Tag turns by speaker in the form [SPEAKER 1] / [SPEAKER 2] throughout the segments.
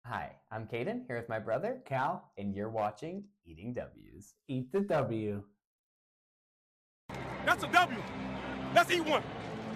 [SPEAKER 1] Hi, I'm Caden, here with my brother,
[SPEAKER 2] Cal,
[SPEAKER 1] and you're watching Eating W's.
[SPEAKER 2] eat the W.
[SPEAKER 3] That's a W. Let's eat one.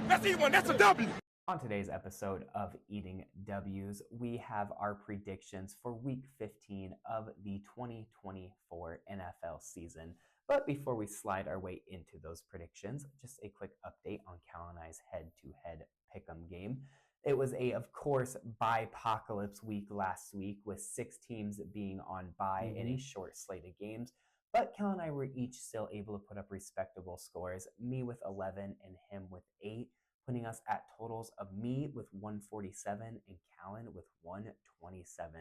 [SPEAKER 3] Let's eat one. That's a W.
[SPEAKER 1] On today's episode of Eating W's, we have our predictions for Week 15 of the 2024 NFL season. But before we slide our way into those predictions, just a quick update on Cal and I's head-to-head pick'em game. It was of course, bye-pocalypse week last week with 6 teams being on bye in a short slate of games. But Cal and I were each still able to put up respectable scores, me with 11 and him with 8, putting us at totals of me with 147 and Callan with 127.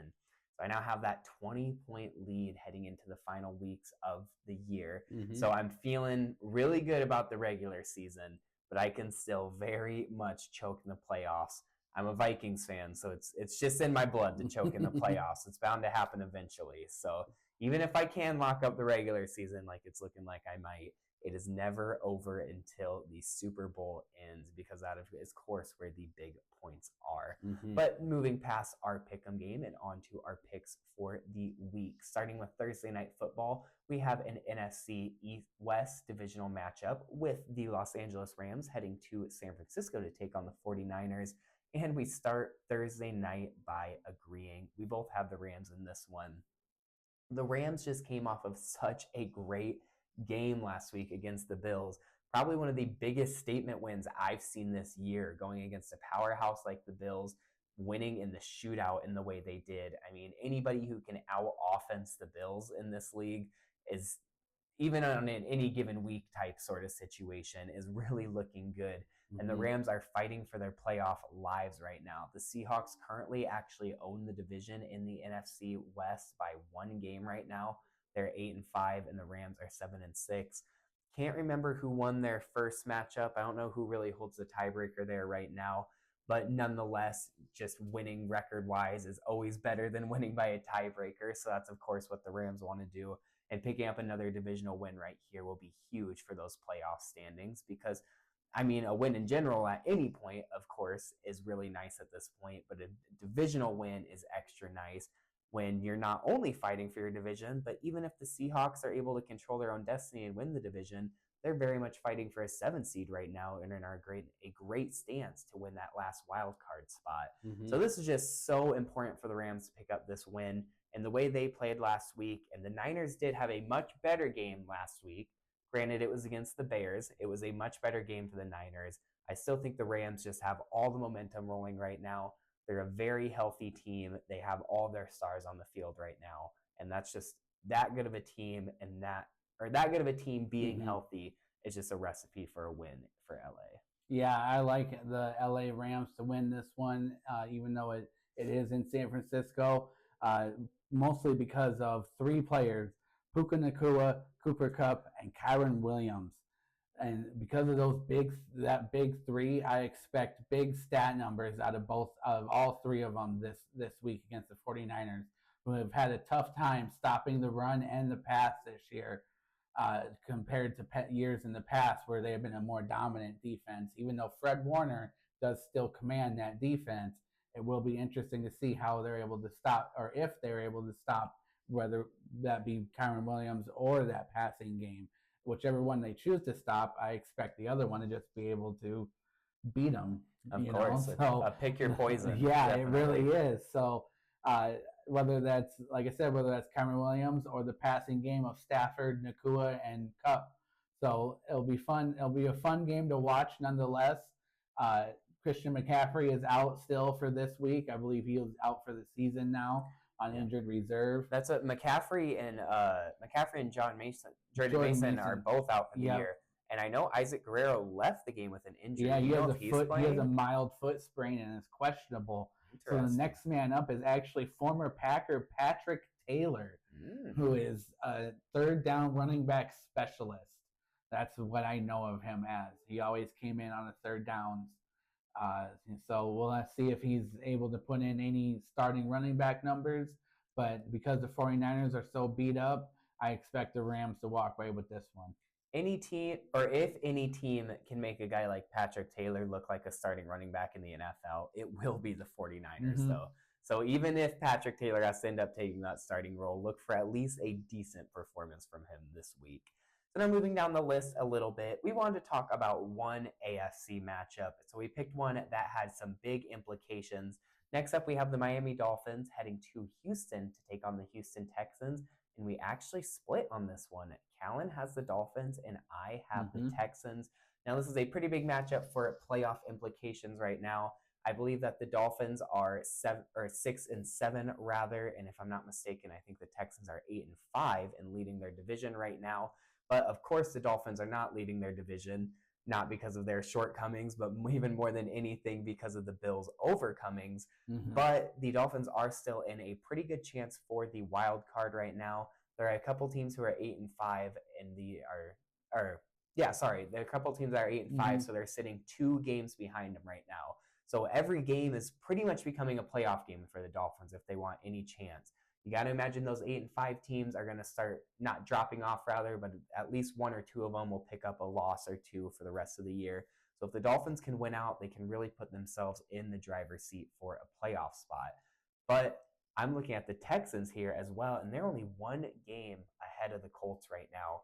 [SPEAKER 1] So I now have that 20-point lead heading into the final weeks of the year. So I'm feeling really good about the regular season, but I can still very much choke in the playoffs. I'm a Vikings fan, so it's just in my blood to choke in the playoffs. It's bound to happen eventually. So even if I can lock up the regular season like it's looking like I might, it is never over until the Super Bowl ends, because that is, of course, where the big points are. But moving past our pick'em game and on to our picks for the week. Starting with Thursday Night Football, we have an NFC East West divisional matchup with the Los Angeles Rams heading to San Francisco to take on the 49ers. And we start Thursday night by agreeing. We both have the Rams in this one. The Rams just came off of such a great game last week against the Bills. Probably one of the biggest statement wins I've seen this year, going against a powerhouse like the Bills, winning in the shootout in the way they did. I mean, anybody who can out-offense the Bills in this league is, even on an any given week type sort of situation, is really looking good. And the Rams are fighting for their playoff lives right now. The Seahawks currently actually own the division in the NFC West by 1 game right now. They're 8-5, and the Rams are 7-6. Can't remember who won their first matchup. I don't know who really holds the tiebreaker there right now. But nonetheless, just winning record-wise is always better than winning by a tiebreaker. So that's, of course, what the Rams want to do. And picking up another divisional win right here will be huge for those playoff standings, because I mean, a win in general at any point, of course, is really nice at this point, but a divisional win is extra nice when you're not only fighting for your division, but even if the Seahawks are able to control their own destiny and win the division, they're very much fighting for a 7 seed right now and are in a great stance to win that last wild card spot. So this is just so important for the Rams to pick up this win. And the way they played last week, and the Niners did have a much better game last week. Granted, it was against the Bears. It was a much better game for the Niners. I still think the Rams just have all the momentum rolling right now. They're a very healthy team. They have all their stars on the field right now. And that's just that good of a team, and that good of a team being healthy is just a recipe for a win for LA.
[SPEAKER 2] Yeah, I like the LA Rams to win this one, even though it is in San Francisco, mostly because of 3 players: Puka Nacua, Cooper Kupp, and Kyren Williams. And because of that big 3, I expect big stat numbers out of all 3 of them this week against the 49ers, who have had a tough time stopping the run and the pass this year, compared to years in the past where they have been a more dominant defense. Even though Fred Warner does still command that defense, it will be interesting to see how they're able to stop, or if they're able to stop, whether that be Kyren Williams or that passing game. Whichever one they choose to stop, I expect the other one to just be able to beat them.
[SPEAKER 1] Of course. So pick your poison.
[SPEAKER 2] Yeah, definitely. It really is. So whether that's, like I said, whether that's Kyren Williams or the passing game of Stafford, Nacua, and Kupp. So it'll be fun. It'll be a fun game to watch nonetheless. Christian McCaffrey is out still for this week. I believe he is out for the season now on injured reserve.
[SPEAKER 1] That's what McCaffrey and Jordan Mason are both out for the year. And I know Isaac Guerrero left the game with an injury.
[SPEAKER 2] Yeah, he has a mild foot sprain and is questionable. So the next man up is actually former Packer Patrick Taylor, who is a 3rd down running back specialist. That's what I know of him as. He always came in on the 3rd downs. So we'll see if he's able to put in any starting running back numbers. But because the 49ers are so beat up, I expect the Rams to walk away with this one.
[SPEAKER 1] Any team, or if any team can make a guy like Patrick Taylor look like a starting running back in the NFL, it will be the 49ers, though. So even if Patrick Taylor has to end up taking that starting role, look for at least a decent performance from him this week. So now moving down the list a little bit, we wanted to talk about one AFC matchup. So we picked one that had some big implications. Next up, we have the Miami Dolphins heading to Houston to take on the Houston Texans. And we actually split on this one. Callan has the Dolphins and I have the Texans. Now, this is a pretty big matchup for playoff implications right now. I believe that the Dolphins are 6-7 rather, and if I'm not mistaken, I think the Texans are 8-5 and leading their division right now. But of course, the Dolphins are not leading their division, not because of their shortcomings, but even more than anything because of the Bills' overcomings. But the Dolphins are still in a pretty good chance for the wild card right now. There are a couple teams who are 8-5, and there are a couple teams that are 8-5, so they're sitting 2 games behind them right now. So every game is pretty much becoming a playoff game for the Dolphins if they want any chance. You got to imagine those 8-5 teams are going to start not dropping off, rather, but at least 1 or 2 of them will pick up a loss or 2 for the rest of the year. So if the Dolphins can win out, they can really put themselves in the driver's seat for a playoff spot. But I'm looking at the Texans here as well, and they're only 1 game ahead of the Colts right now.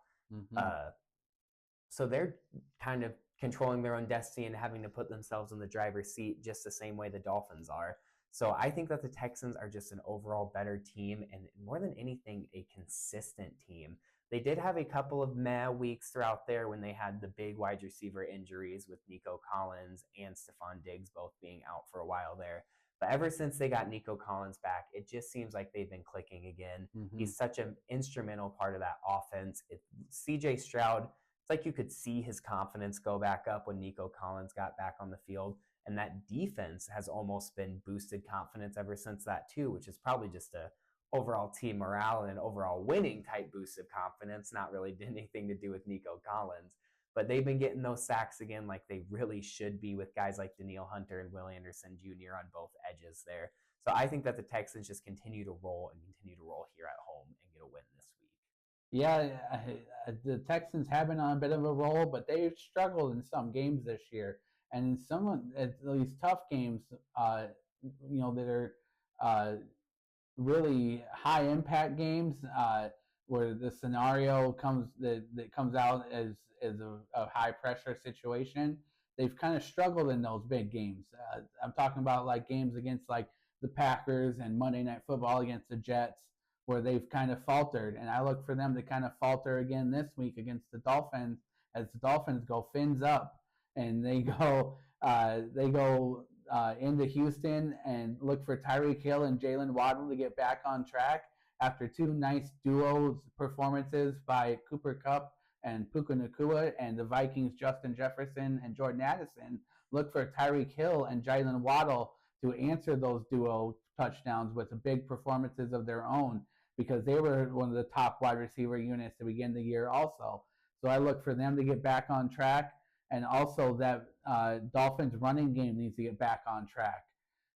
[SPEAKER 1] So they're kind of controlling their own destiny and having to put themselves in the driver's seat just the same way the Dolphins are. So I think that the Texans are just an overall better team and more than anything, a consistent team. They did have a couple of meh weeks throughout there when they had the big wide receiver injuries with Nico Collins and Stephon Diggs both being out for a while there. But ever since they got Nico Collins back, it just seems like they've been clicking again. He's such an instrumental part of that offense. CJ Stroud, it's like you could see his confidence go back up when Nico Collins got back on the field. And that defense has almost been boosted confidence ever since that too, which is probably just a overall team morale and an overall winning type boost of confidence, not really anything to do with Nico Collins. But they've been getting those sacks again like they really should be with guys like Danielle Hunter and Will Anderson Jr. on both edges there. So I think that the Texans just continue to roll here at home and get a win this week.
[SPEAKER 2] Yeah, the Texans have been on a bit of a roll, but they've struggled in some games this year. And in some of these tough games, that are really high impact games, where the scenario comes out as a high pressure situation, they've kind of struggled in those big games. I'm talking about like games against like the Packers and Monday Night Football against the Jets, where they've kind of faltered. And I look for them to kind of falter again this week against the Dolphins, as the Dolphins go fins up and they go into Houston and look for Tyreek Hill and Jalen Waddle to get back on track after 2 nice duos performances by Cooper Kupp and Puka Nacua, and the Vikings Justin Jefferson and Jordan Addison. Look for Tyreek Hill and Jalen Waddle to answer those duo touchdowns with big performances of their own, because they were one of the top wide receiver units to begin the year also. So I look for them to get back on track. And also that Dolphins running game needs to get back on track.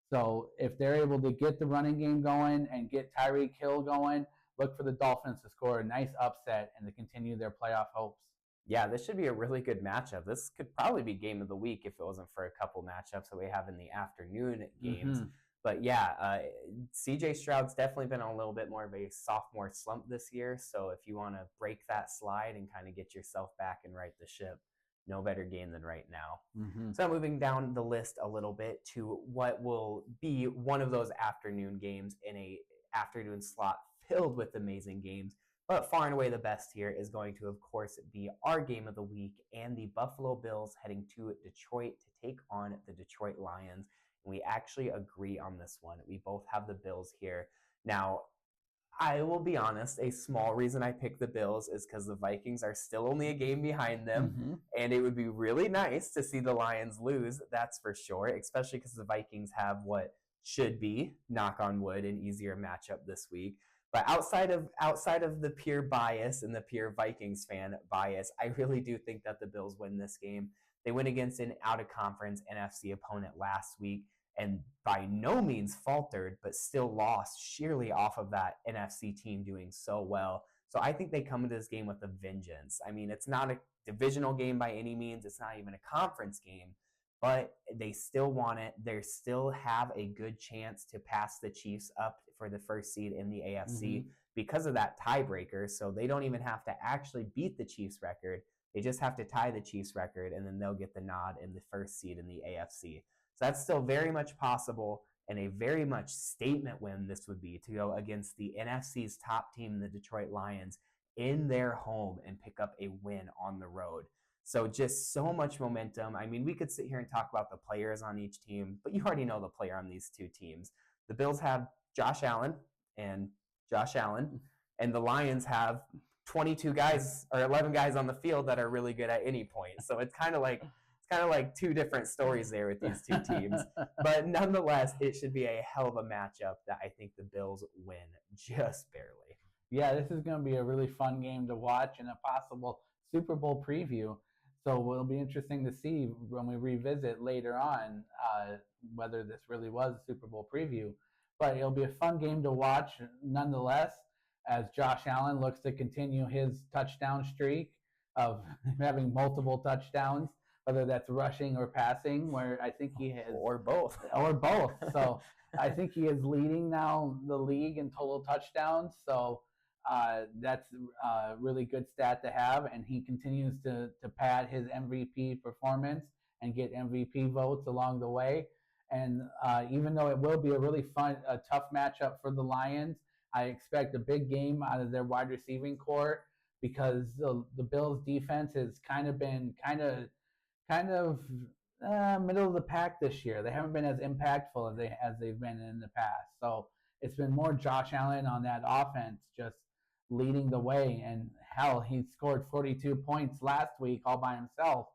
[SPEAKER 2] So if they're able to get the running game going and get Tyreek Hill going, look for the Dolphins to score a nice upset and to continue their playoff hopes.
[SPEAKER 1] Yeah, this should be a really good matchup. This could probably be game of the week if it wasn't for a couple matchups that we have in the afternoon games. But yeah, CJ Stroud's definitely been on a little bit more of a sophomore slump this year. So if you want to break that slide and kind of get yourself back and right the ship, no better game than right now. So moving down the list a little bit to what will be one of those afternoon games in a afternoon slot filled with amazing games. But far and away the best here is going to, of course, be our game of the week and the Buffalo Bills heading to Detroit to take on the Detroit Lions. And we actually agree on this one. We both have the Bills here. Now, I will be honest, a small reason I picked the Bills is because the Vikings are still only a game behind them, and it would be really nice to see the Lions lose, that's for sure, especially because the Vikings have what should be, knock on wood, an easier matchup this week. But outside of the pure bias and the pure Vikings fan bias, I really do think that the Bills win this game. They went against an out-of-conference NFC opponent last week, and by no means faltered, but still lost sheerly off of that NFC team doing so well. So I think they come into this game with a vengeance. I mean, it's not a divisional game by any means. It's not even a conference game. but they still want it. They still have a good chance to pass the Chiefs up for the first seed in the AFC because of that tiebreaker. So they don't even have to actually beat the Chiefs record. They just have to tie the Chiefs record, and then they'll get the nod in the first seed in the AFC. So that's still very much possible, and a very much statement win this would be to go against the NFC's top team, the Detroit Lions, in their home and pick up a win on the road. So just so much momentum. I mean, we could sit here and talk about the players on each team, but you already know the player on these two teams. The Bills have Josh Allen, and the Lions have 22 guys or 11 guys on the field that are really good at any point. So it's kind of like two different stories there with these two teams. But nonetheless, it should be a hell of a matchup that I think the Bills win just barely.
[SPEAKER 2] Yeah, this is going to be a really fun game to watch and a possible Super Bowl preview. So it'll be interesting to see when we revisit later on whether this really was a Super Bowl preview. But it'll be a fun game to watch nonetheless, as Josh Allen looks to continue his touchdown streak of having multiple touchdowns, whether that's rushing or passing, where I think he has...
[SPEAKER 1] Or both.
[SPEAKER 2] Or both. So I think he is leading now the league in total touchdowns. So that's a really good stat to have. And he continues to pad his MVP performance and get MVP votes along the way. And even though it will be a really tough matchup for the Lions, I expect a big game out of their wide receiving core, because the Bills' defense has kind of been middle of the pack this year. They haven't been as impactful as they've been in the past. So it's been more Josh Allen on that offense just leading the way. And hell, he scored 42 points last week all by himself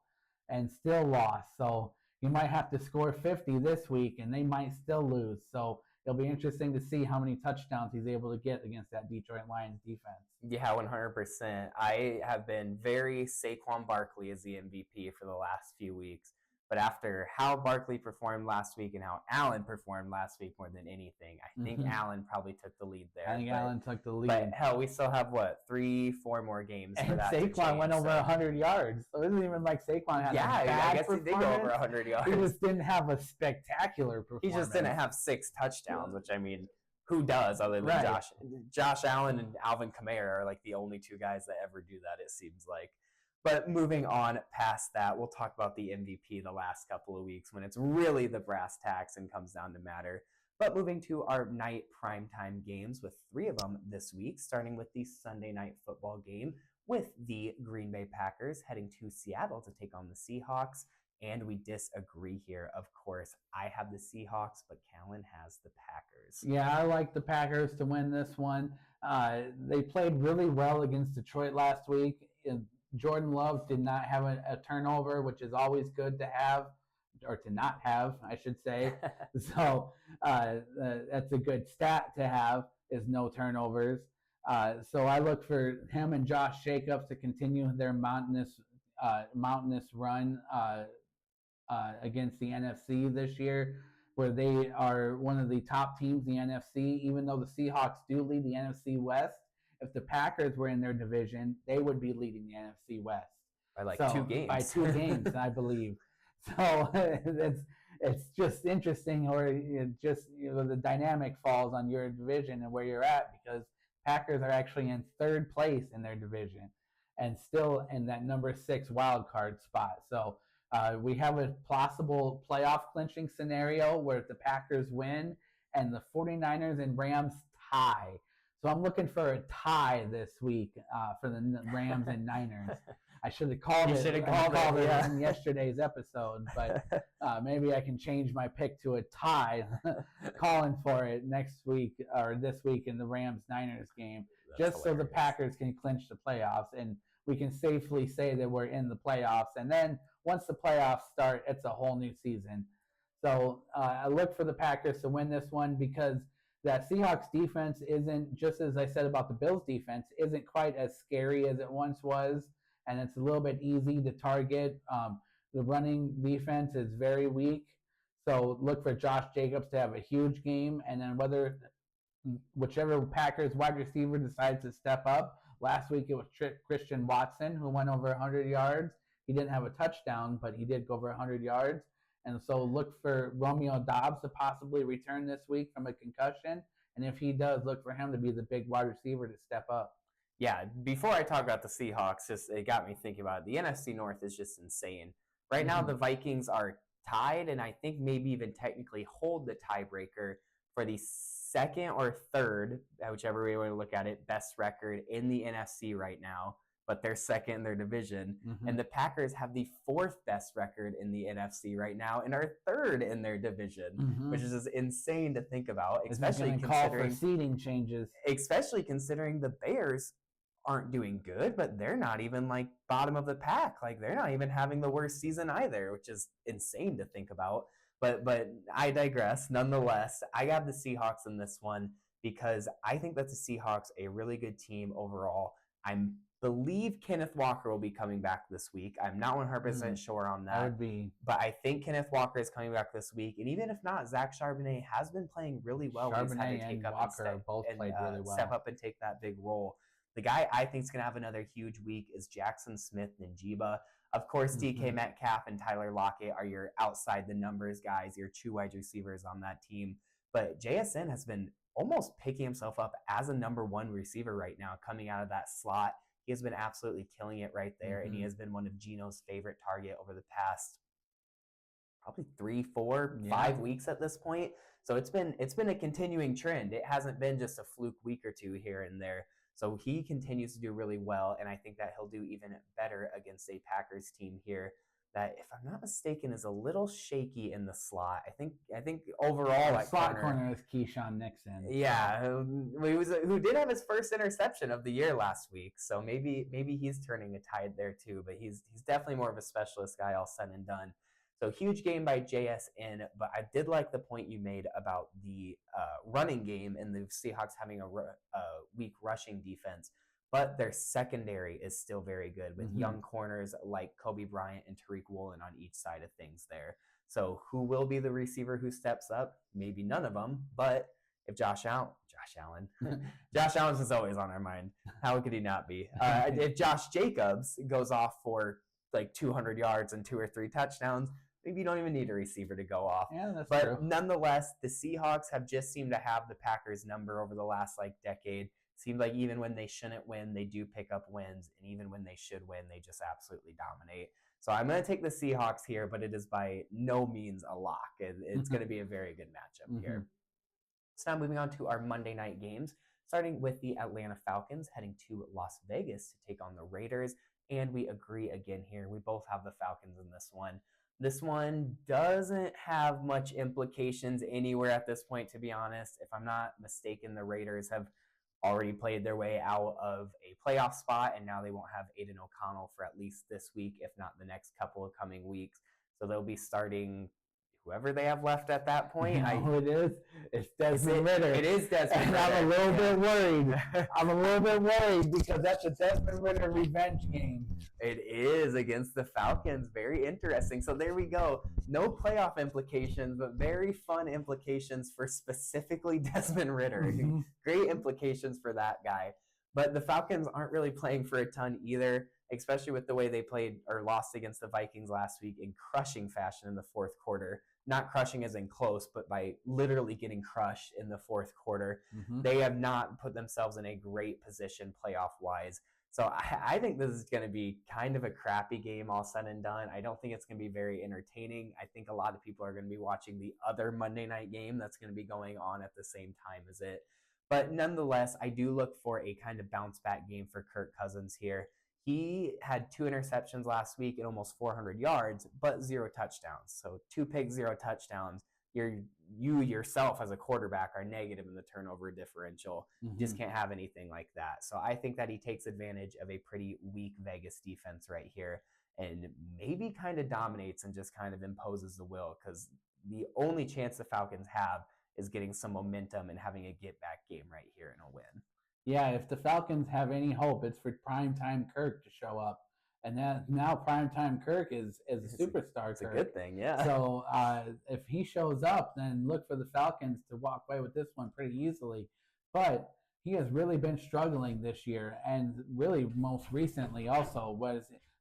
[SPEAKER 2] and still lost. So he might have to score 50 this week, and they might still lose. So it'll be interesting to see how many touchdowns he's able to get against that Detroit Lions defense.
[SPEAKER 1] Yeah, 100%. I have been very Saquon Barkley as the MVP for the last few weeks. But after how Barkley performed last week and how Allen performed last week more than anything, I think Allen probably took the lead there.
[SPEAKER 2] I think Allen took the lead.
[SPEAKER 1] But hell, we still have, 3-4 more games for that
[SPEAKER 2] Saquon
[SPEAKER 1] to change,
[SPEAKER 2] went over 100 yards. So it isn't even like Saquon had a bad
[SPEAKER 1] I guess he did go over
[SPEAKER 2] performance.
[SPEAKER 1] 100 yards.
[SPEAKER 2] He just didn't have a spectacular performance.
[SPEAKER 1] He just didn't have 6 touchdowns, which, I mean, who does other than
[SPEAKER 2] Right.
[SPEAKER 1] Josh Allen and Alvin Kamara are like the only two guys that ever do that, it seems like. But moving on past that, we'll talk about the MVP the last couple of weeks when it's really the brass tacks and comes down to matter. But moving to our night primetime games with 3 of them this week, starting with the Sunday night football game with the Green Bay Packers heading to Seattle to take on the Seahawks. And we disagree here. Of course, I have the Seahawks, but Callan has the Packers.
[SPEAKER 2] Yeah, I like the Packers to win this one. They played really well against Detroit last week. Jordan Love did not have a turnover, which is always good to have, or to not have, I should say. So that's a good stat to have, is no turnovers. So I look for him and Josh Jacobs to continue their mountainous run against the NFC this year, where they are one of the top teams in the NFC, even though the Seahawks do lead the NFC West. If the Packers were in their division, they would be leading the NFC West.
[SPEAKER 1] By 2 games.
[SPEAKER 2] By 2 games, I believe. So it's just interesting, or the dynamic falls on your division and where you're at, because Packers are actually in 3rd place in their division and still in that number 6 wild card spot. So we have a possible playoff clinching scenario where the Packers win and the 49ers and Rams tie. So I'm looking for a tie this week for the Rams and Niners. I should have called it in yesterday's episode, but maybe I can change my pick to a tie, calling for it next week or this week in the Rams-Niners game, just so the Packers can clinch the playoffs and we can safely say that we're in the playoffs. And then once the playoffs start, it's a whole new season. So I look for the Packers to win this one, because that Seahawks defense isn't, just as I said about the Bills defense, isn't quite as scary as it once was, and it's a little bit easy to target. The running defense is very weak, so look for Josh Jacobs to have a huge game, and then whichever Packers wide receiver decides to step up. Last week it was Christian Watson, who went over 100 yards. He didn't have a touchdown, but he did go over 100 yards. And so look for Romeo Dobbs to possibly return this week from a concussion. And if he does, look for him to be the big wide receiver to step up.
[SPEAKER 1] Yeah, before I talk about the Seahawks, it got me thinking about it. The NFC North is just insane. Right now, the Vikings are tied, and I think maybe even technically hold the tiebreaker for the second or third, whichever way you want to look at it, best record in the NFC right now. But they're second in their division. And the Packers have the fourth best record in the NFC right now and are third in their division, which is just insane to think about, especially considering
[SPEAKER 2] seeding changes.
[SPEAKER 1] Especially considering the Bears aren't doing good, but they're not even like bottom of the pack. Like they're not even having the worst season either, which is insane to think about. But I digress. Nonetheless, I got the Seahawks in this one because I think that the Seahawks are a really good team overall. I believe Kenneth Walker will be coming back this week. I'm not 100% sure on that. But I think Kenneth Walker is coming back this week. And even if not, Zach Charbonnet has been playing really well.
[SPEAKER 2] Charbonnet and Walker both played really well.
[SPEAKER 1] Step up and take that big role. The guy I think is going to have another huge week is Jackson Smith-Njigba. Of course, DK Metcalf and Tyler Lockett are your outside the numbers guys, your two wide receivers on that team. But JSN has been almost picking himself up as a number one receiver right now, coming out of that slot. He has been absolutely killing it right there, and he has been one of Gino's favorite target over the past probably 3, 4, 5 weeks at this point. So it's been a continuing trend. It hasn't been just a fluke week or two here and there. So he continues to do really well, and I think that he'll do even better against a Packers team here that, if I'm not mistaken, is a little shaky in the slot. I think overall
[SPEAKER 2] at slot corner is Keyshawn Nixon.
[SPEAKER 1] Yeah, who did have his first interception of the year last week. So maybe he's turning a tide there too. But he's definitely more of a specialist guy, all said and done. So huge game by JSN. But I did like the point you made about the running game and the Seahawks having a weak rushing defense. But their secondary is still very good with young corners like Kobe Bryant and Tariq Woolen on each side of things there. So who will be the receiver who steps up? Maybe none of them. But if Josh Allen is always on our mind. How could he not be? If Josh Jacobs goes off for like 200 yards and 2 or 3 touchdowns, maybe you don't even need a receiver to go off.
[SPEAKER 2] Yeah, that's
[SPEAKER 1] but
[SPEAKER 2] true.
[SPEAKER 1] Nonetheless, the Seahawks have just seemed to have the Packers' number over the last decade. Seems like even when they shouldn't win, they do pick up wins. And even when they should win, they just absolutely dominate. So I'm going to take the Seahawks here, but it is by no means a lock. It's going to be a very good matchup here. So now moving on to our Monday night games, starting with the Atlanta Falcons heading to Las Vegas to take on the Raiders. And we agree again here. We both have the Falcons in this one. This one doesn't have much implications anywhere at this point, to be honest. If I'm not mistaken, the Raiders have already played their way out of a playoff spot, and now they won't have Aiden O'Connell for at least this week, if not the next couple of coming weeks. So they'll be starting whoever they have left at that point.
[SPEAKER 2] You know who it is? It's Desmond Ridder.
[SPEAKER 1] It is Desmond
[SPEAKER 2] and
[SPEAKER 1] Ridder.
[SPEAKER 2] I'm a little bit worried. I'm a little bit worried because that's a Desmond Ridder revenge game.
[SPEAKER 1] It is against the Falcons. Very interesting. So there we go. No playoff implications, but very fun implications for specifically Desmond Ridder. Great implications for that guy. But the Falcons aren't really playing for a ton either, especially with the way they played or lost against the Vikings last week in crushing fashion in the fourth quarter. Not crushing as in close, but by literally getting crushed in the fourth quarter. They have not put themselves in a great position playoff-wise. So I think this is going to be kind of a crappy game all said and done. I don't think it's going to be very entertaining. I think a lot of people are going to be watching the other Monday night game that's going to be going on at the same time as it. But nonetheless, I do look for a kind of bounce back game for Kirk Cousins here. He had 2 interceptions last week and almost 400 yards, but 0 touchdowns. So 2 picks, 0 touchdowns. You yourself as a quarterback are negative in the turnover differential. You just can't have anything like that. So I think that he takes advantage of a pretty weak Vegas defense right here and maybe kind of dominates and just kind of imposes the will, because the only chance the Falcons have is getting some momentum and having a get-back game right here and a win.
[SPEAKER 2] Yeah, if the Falcons have any hope, it's for primetime Kirk to show up. And that now primetime Kirk is a superstar.
[SPEAKER 1] It's a good thing, yeah.
[SPEAKER 2] So if he shows up, then look for the Falcons to walk away with this one pretty easily. But he has really been struggling this year, and really most recently also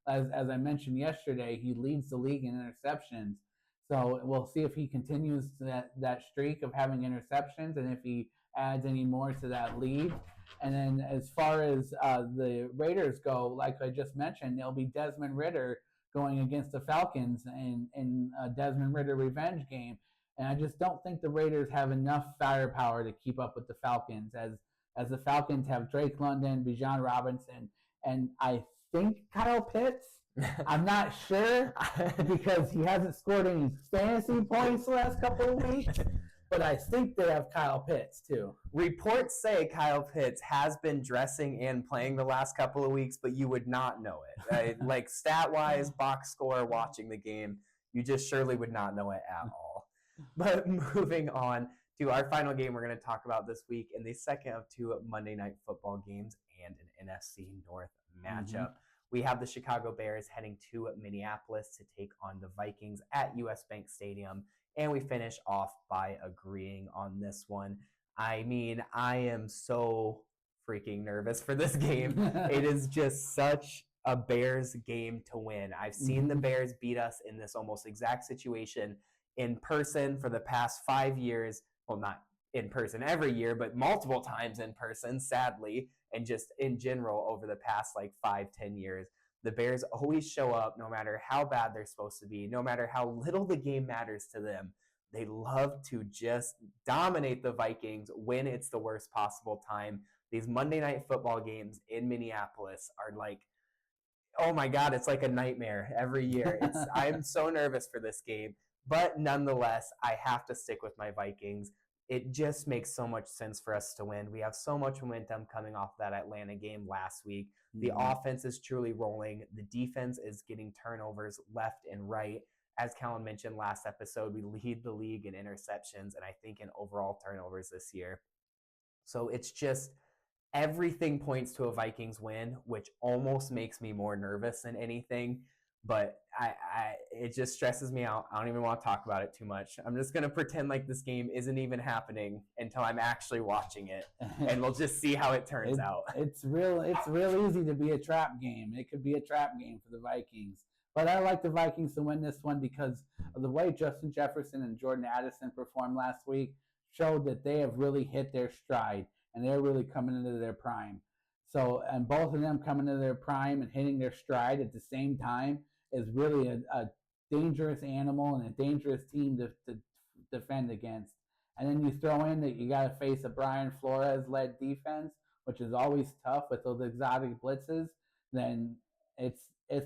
[SPEAKER 2] as I mentioned yesterday, he leads the league in interceptions. So we'll see if he continues that streak of having interceptions and if he adds any more to that lead. And then as far as the Raiders go, like I just mentioned, there'll be Desmond Ridder going against the Falcons in a Desmond Ridder revenge game. And I just don't think the Raiders have enough firepower to keep up with the Falcons, as the Falcons have Drake London, Bijan Robinson, and I think Kyle Pitts. I'm not sure because he hasn't scored any fantasy points the last couple of weeks, but I think they have Kyle Pitts too.
[SPEAKER 1] Reports say Kyle Pitts has been dressing and playing the last couple of weeks, but you would not know it. Like stat-wise, box score, watching the game, you just surely would not know it at all. But moving on to our final game we're going to talk about this week in the second of two Monday Night Football games and an NFC North matchup. We have the Chicago Bears heading to Minneapolis to take on the Vikings at US Bank Stadium, and we finish off by agreeing on this one. I mean, I am so freaking nervous for this game. It is just such a Bears game to win. I've seen the Bears beat us in this almost exact situation in person for the past 5 years. Well, not in person every year, but multiple times in person, sadly, and just in general over the past like 5-10 years. The Bears always show up no matter how bad they're supposed to be, no matter how little the game matters to them. They love to just dominate the Vikings when it's the worst possible time. These Monday Night Football games in Minneapolis are like, oh my God, it's like a nightmare every year. I'm so nervous for this game. But nonetheless, I have to stick with my Vikings. It just makes so much sense for us to win. We have so much momentum coming off that Atlanta game last week. The offense is truly rolling. The defense is getting turnovers left and right. As Callan mentioned last episode, we lead the league in interceptions and I think in overall turnovers this year. So it's just everything points to a Vikings win, which almost makes me more nervous than anything. But it just stresses me out. I don't even want to talk about it too much. I'm just going to pretend like this game isn't even happening until I'm actually watching it, and we'll just see how it turns out.
[SPEAKER 2] It's real easy to be a trap game. It could be a trap game for the Vikings. But I like the Vikings to win this one because of the way Justin Jefferson and Jordan Addison performed last week showed that they have really hit their stride, and they're really coming into their prime. So, and both of them coming into their prime and hitting their stride at the same time is really a dangerous animal and a dangerous team to defend against. And then you throw in that you got to face a Brian Flores-led defense, which is always tough with those exotic blitzes. Then it's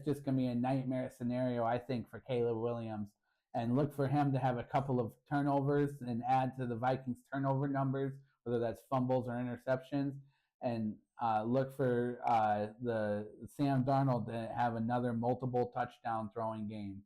[SPEAKER 2] just going to be a nightmare scenario, I think, for Caleb Williams. And look for him to have a couple of turnovers and add to the Vikings' turnover numbers, whether that's fumbles or interceptions. And look for the Sam Darnold to have another multiple touchdown throwing game.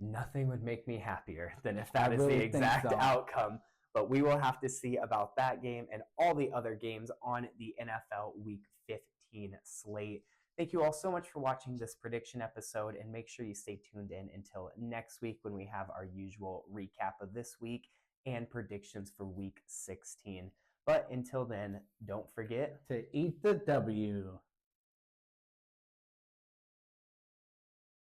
[SPEAKER 1] Nothing would make me happier than if that is
[SPEAKER 2] really
[SPEAKER 1] the exact
[SPEAKER 2] so.
[SPEAKER 1] outcome. But we will have to see about that game and all the other games on the NFL Week 15 slate. Thank you all so much for watching this prediction episode, and make sure you stay tuned in until next week when we have our usual recap of this week and predictions for Week 16. But until then, don't forget
[SPEAKER 2] To eat the W.